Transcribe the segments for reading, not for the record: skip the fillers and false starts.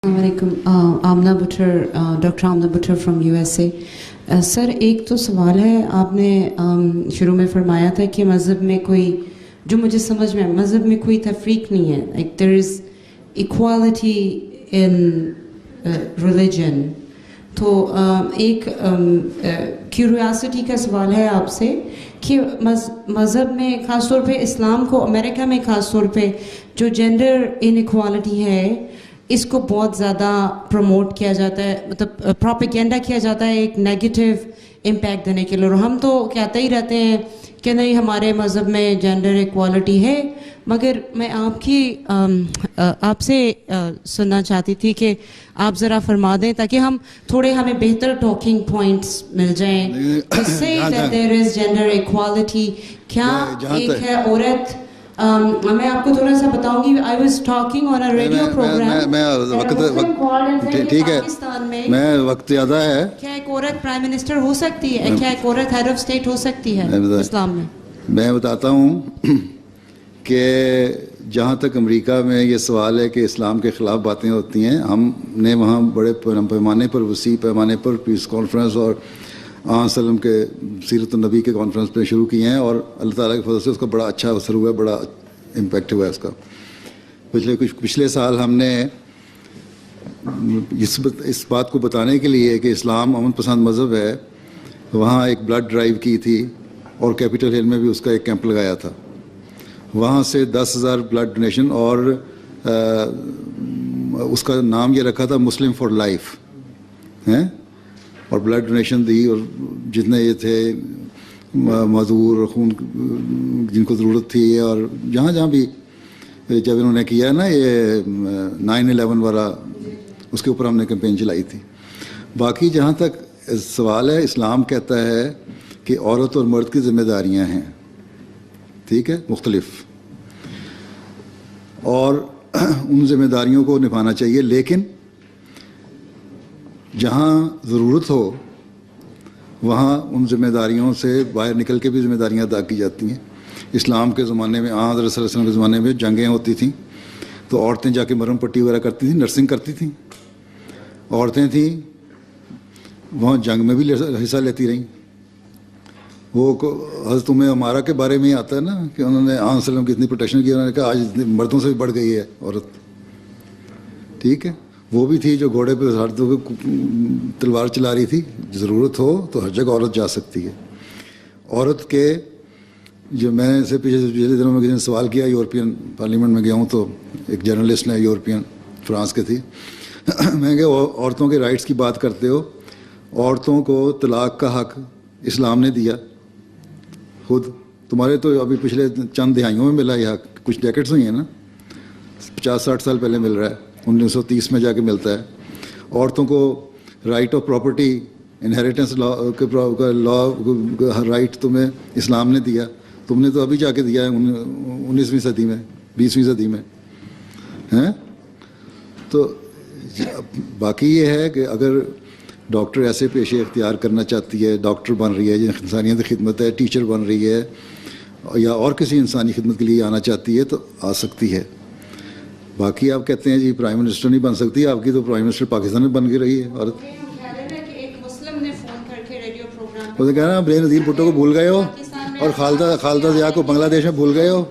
السلام علیکم. Amna Buttar, doctor Amna Buttar from USA. Sir ایک تو سوال ہے، آپ نے شروع میں فرمایا تھا کہ مذہب میں کوئی، جو مجھے سمجھ میں مذہب میں کوئی تفریق نہیں ہے، like there is equality in religion. تو ایک کیوریاسٹی کا سوال ہے آپ سے کہ مذہب میں خاص طور پہ اسلام کو، امریکہ میں خاص طور پہ جو جینڈر انیکوالٹی ہے اس کو بہت زیادہ پروموٹ کیا جاتا ہے، مطلب پروپیگینڈا کیا جاتا ہے ایک نیگیٹو امپیکٹ دینے کے لیے. اور ہم تو کہتے ہی رہتے ہیں کہ نہیں ہمارے مذہب میں جینڈر ایکوالٹی ہے. مگر میں آپ سے سننا چاہتی تھی کہ آپ ذرا فرما دیں تاکہ ہمیں بہتر ٹاکنگ پوائنٹس مل جائیں. دیر از جینڈر ایکوالٹی. کیا ایک ہے عورت، میں آپ کو تھوڑا سا بتاؤں گی. I was talking on a radio program. ٹھیک ہے، میں وقت زیادہ ہے. کیا ایک عورت پرائم منسٹر ہو سکتی ہے؟ کیا ایک عورت ہیڈ آف اسٹیٹ ہو سکتی ہے اسلام میں؟ میں بتاتا ہوں کہ جہاں تک امریکہ میں یہ سوال ہے کہ اسلام کے خلاف باتیں ہوتی ہیں، ہم نے وہاں بڑے پیمانے پر، وسیع پیمانے پر پیس کانفرنس اور وسلم کے سیرت النبی کے کانفرنس پہ شروع کیے ہیں، اور اللہ تعالیٰ کے فضل سے اس کا بڑا اچھا اثر ہوا ہے، بڑا امپیکٹ ہوا ہے اس کا. پچھلے سال ہم نے اس بات کو بتانے کے لیے کہ اسلام امن پسند مذہب ہے، وہاں ایک بلڈ ڈرائیو کی تھی، اور کیپٹل ہل میں بھی اس کا ایک کیمپ لگایا تھا. وہاں سے 10,000 بلڈ ڈونیشن، اور اس کا نام یہ رکھا تھا مسلم فار لائف ہیں، اور بلڈ ڈونیشن دی. اور جتنے یہ تھے معذور خون جن کو ضرورت تھی، اور جہاں جہاں بھی جب انہوں نے کیا نا یہ 9/11 والا، اس کے اوپر ہم نے کیمپین چلائی تھی. باقی جہاں تک سوال ہے، اسلام کہتا ہے کہ عورت اور مرد کی ذمہ داریاں ہیں، ٹھیک ہے، مختلف، اور ان ذمہ داریوں کو نبھانا چاہیے، لیکن جہاں ضرورت ہو وہاں ان ذمہ داریوں سے باہر نکل کے بھی ذمہ داریاں ادا کی جاتی ہیں. اسلام کے زمانے میں، حضرت صلی اللہ علیہ وسلم کے زمانے میں جنگیں ہوتی تھیں تو عورتیں جا کے مرہم پٹی وغیرہ کرتی تھیں، نرسنگ کرتی تھیں. عورتیں تھیں وہاں جنگ میں بھی حصہ لیتی رہیں. وہ حضرت عمارہ کے بارے میں ہی آتا ہے نا کہ انہوں نے علیہ وسلم کی اتنی پروٹیکشن کی، انہوں نے کہا آج مردوں سے بھی بڑھ گئی ہے عورت. ٹھیک ہے، وہ بھی تھی جو گھوڑے پہ ہاتھوں کو تلوار چلا رہی تھی. ضرورت ہو تو ہر جگہ عورت جا سکتی ہے. عورت کے جو میں نے سے پچھلے دنوں میں کسی نے سوال کیا، یورپین پارلیمنٹ میں گیا ہوں تو ایک جرنلسٹ نے، یورپین فرانس کے تھی، میں کہ عورتوں کے رائٹس کی بات کرتے ہو، عورتوں کو طلاق کا حق اسلام نے دیا. خود تمہارے تو ابھی پچھلے چند دہائیوں میں ملا یہ حق، کچھ ڈیکیڈز ہوئی ہیں نا، 50-60 سال پہلے مل رہا ہے، 1930 میں جا کے ملتا ہے. عورتوں کو right of property, inheritance law right تمہیں اسلام نے دیا. تم نے تو ابھی جا کے دیا ہے 19ویں صدی میں، 20ویں صدی میں ہیں. تو باقی یہ ہے کہ اگر ڈاکٹر ایسے پیشے اختیار کرنا چاہتی ہے، ڈاکٹر بن رہی ہے، انسانیت کی خدمت ہے، ٹیچر بن رہی ہے، یا اور کسی انسانی خدمت کے لیے آنا چاہتی ہے تو آ سکتی ہے. باقی آپ کہتے ہیں جی پرائم منسٹر نہیں بن سکتی، آپ کی تو پرائم منسٹر پاکستان میں بن کے رہی ہے عورت. وہ تو کہہ رہا بے نظیر بھٹو کو بھول گئے ہو، اور خالدہ ضیاء کو بنگلہ دیش میں بھول گئے ہو.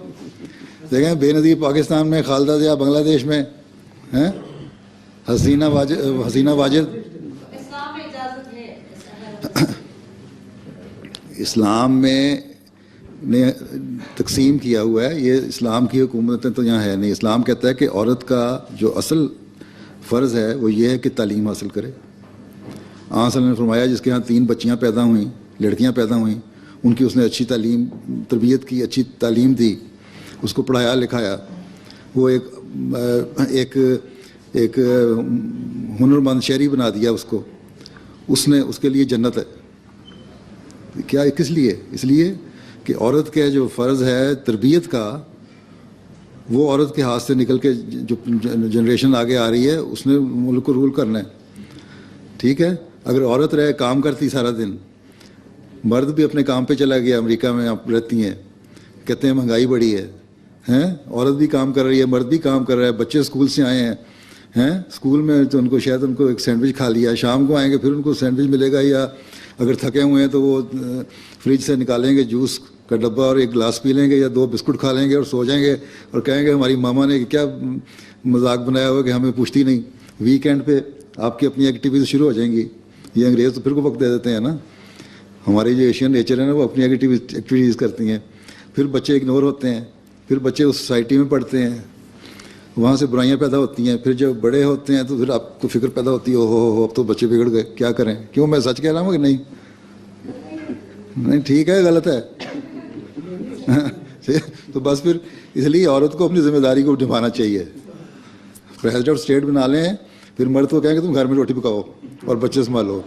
دیکھیں بے نظیر پاکستان میں، خالدہ ضیاء بنگلہ دیش میں ہیں، حسینہ واجد. اسلام میں نے تقسیم کیا ہوا ہے، یہ اسلام کی حکومتیں تو یہاں ہے نہیں. اسلام کہتا ہے کہ عورت کا جو اصل فرض ہے وہ یہ ہے کہ تعلیم حاصل کرے. آن صلی اللہ نے فرمایا جس کے ہاں 3 بچیاں پیدا ہوئیں، لڑکیاں پیدا ہوئیں، ان کی اس نے اچھی تعلیم، تربیت کی، اچھی تعلیم دی، اس کو پڑھایا لکھایا، وہ ایک ہنرمند شہری بنا دیا اس کو، اس کے لیے جنت ہے. کیا کس لیے؟ اس لیے کہ عورت کے جو فرض ہے تربیت کا، وہ عورت کے ہاتھ سے نکل کے جو جنریشن آگے آ رہی ہے اس نے ملک کو رول کرنا ہے. ٹھیک ہے، اگر عورت رہے کام کرتی سارا دن، مرد بھی اپنے کام پہ چلا گیا، امریکہ میں آپ رہتی ہیں، کہتے ہیں مہنگائی بڑی ہے، عورت بھی کام کر رہی ہے، مرد بھی کام کر رہا ہے، بچے اسکول سے آئے ہیں، ہیں اسکول میں تو ان کو شاید ان کو ایک سینڈوچ کھا لیا, شام کو آئیں گے پھر ان کو سینڈوچ ملے گا, یا اگر تھکے ہوئے ہیں تو وہ فریج سے نکالیں گے جوس کا ڈبہ اور ایک گلاس پی لیں گے یا 2 بسکٹ کھا لیں گے اور سو جائیں گے اور کہیں گے ہماری ماما نے کیا مذاق بنایا ہوا کہ ہمیں پوچھتی نہیں. ویکینڈ پہ آپ کی اپنی ایکٹیویٹیز شروع ہو جائیں گی. یہ انگریز تو پھر کو وقت دے دیتے ہیں نا, ہماری جو ایشین نیچر ہے نا وہ اپنی ایکٹیویٹیز کرتی ہیں, پھر بچے اگنور ہوتے ہیں, پھر بچے اس سوسائٹی میں پڑھتے ہیں, وہاں سے برائیاں پیدا ہوتی ہیں, پھر جب بڑے ہوتے ہیں تو پھر آپ کو فکر پیدا ہوتی ہے ہو اب تو بچے بگڑ گئے, کیا کریں. کیوں, میں سچ کہہ رہا ہوں کہ نہیں؟ نہیں ٹھیک ہے غلط ہے. تو بس پھر اس لیے عورت کو اپنی ذمہ داری کو نبھانا چاہیے. پریزیڈنٹ آف اسٹیٹ بنا لیں, پھر مرد کو کہیں کہ تم گھر میں روٹی پکاؤ اور بچے سنبھالو.